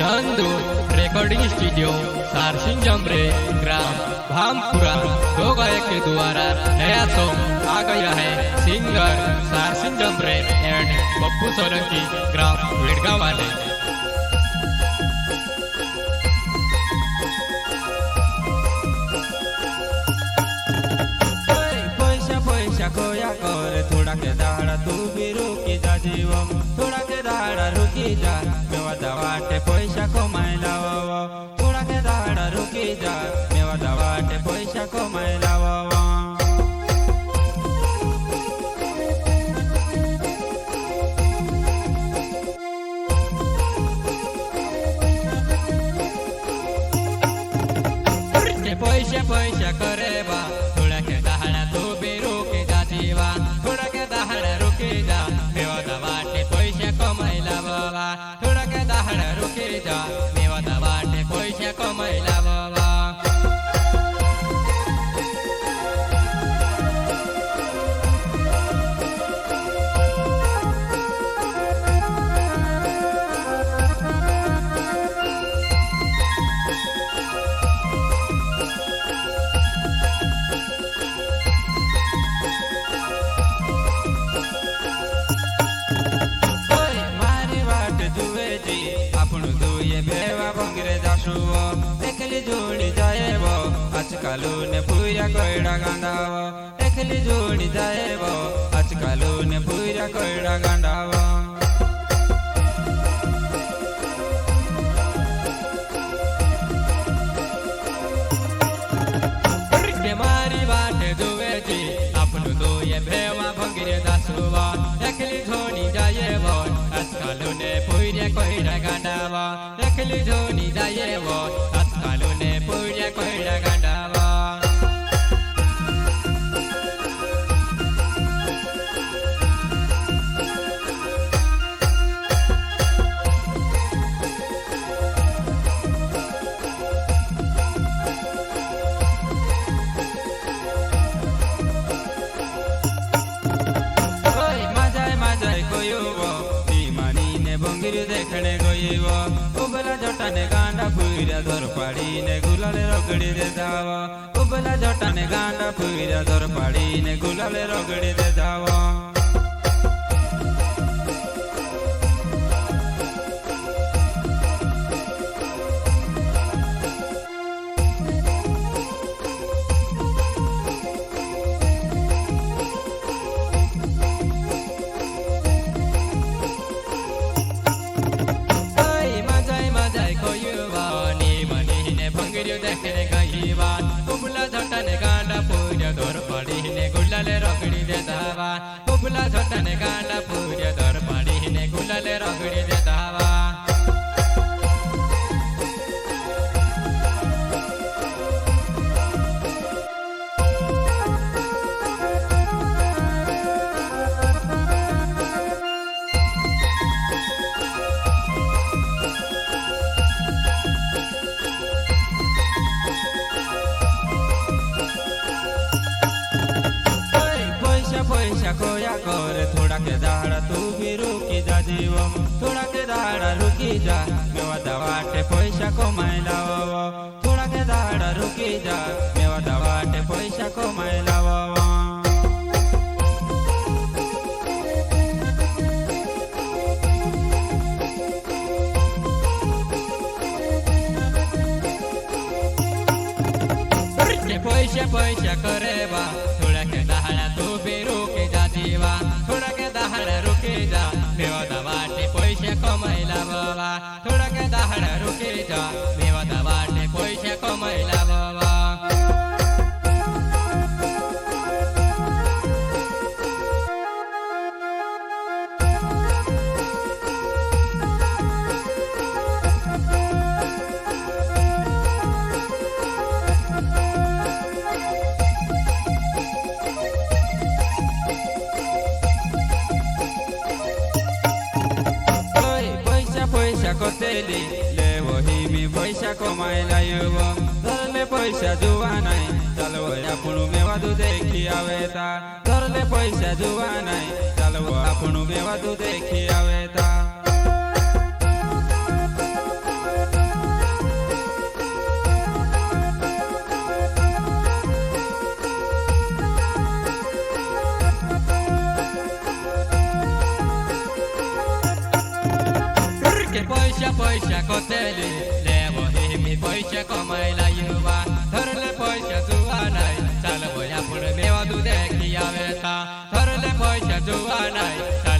Nandu recording studio सारसिंग जमरे ग्राम भामपुरा दो गायक के द्वारा नया सॉन्ग आ गया है। Singer सारसिंग Jamre and Bappu Solanki ग्राम वेड़गा वाले। खोया कर थोड़ा के दाड़ा तू भी रुकी जा जीवम, थोड़ा के दाड़ा रुकी जा मेवा दवाटे पैसा कमाई लावा, थोड़ा के दाड़ा रुकी जा मेवा दवाटे पैसा कमाई लावा। पैसा पैसा करे बा थोड़ा के दाड़ा तू भी रुकी जा जीवा, थोड़ा के दाड़ा रुकी जा मेवा दवाटे पैसा कमाई लावा, थोड़ा के दाड़ा रुकी जा मेवा दवाटे पैसा कमाई लावा। एकली जोड़ी जाए वो आजकल ने पूरा कोयड़ा गांडावा, एकली जोड़ी जाए वो आजकल ने पूरा कोयड़ा गांडावा। मारी बाटे दुवे जी अपन दो ये भेवा भंगरे दासुवा, एकली जोड़ी जाए वो आजकल ने पूरा कोयड़ा गांडावा, एकली जोड़ी जाए वो आजकल ने पूरा कोयड़ा गांडावा। देखने गई वो उबला जटाने गांडा पूरा दर पाड़ी ने गुलाले रगड़ी दे जावा, उबला जटाने गांडा पूरा दर पाड़ी ने गुलाले रगड़ी दे जावा। देखने गई बात उबला झटने गांडा पूरा दौर पड़ी ने गुलाले रगड़ी दे दावा, उबला झटने गांडा पूरा दौर पड़ी ने गुलाले रगड़ी दे दावा। पैसा खोया कर थोड़ा के दाड़ा तू भी रुकी जा जीवम, थोड़ा के दाड़ा रुकी जा मेवा दवाटे पैसा कमाई लावा, थोड़ा के दाड़ा रुकी जा मेवा दवाटे पैसा कमाई लावा। पैसा पैसा करे बा थोड़ा के दाड़ा तू भी रुकी जा जीवा, थोड़ा के दाड़ा रुकी जा मेवा दवाटे पैसा कमाई लावा, थोड़ा के दाड़ा रुकी जा मेवा दवाटे पैसा कमाई लावा। कोतेली ले वही में पैसा कमाई लाइव, धरले पैसा जुआ नहीं चलो आपण मेवा दू देखी आवेता, धरले पैसा जुआ नहीं चलो आपण मेवा दू देखी आवेता। કે પૈસા પૈસા કોતેલી લેવો હિમી પૈસા કમાયેલા યુવા ધરલે પૈસા જોવા નહીં ચાલ ભાઈ આપણે મેવા દૂધ દેખી આવે તા ધરલે પૈસા જોવા નહીં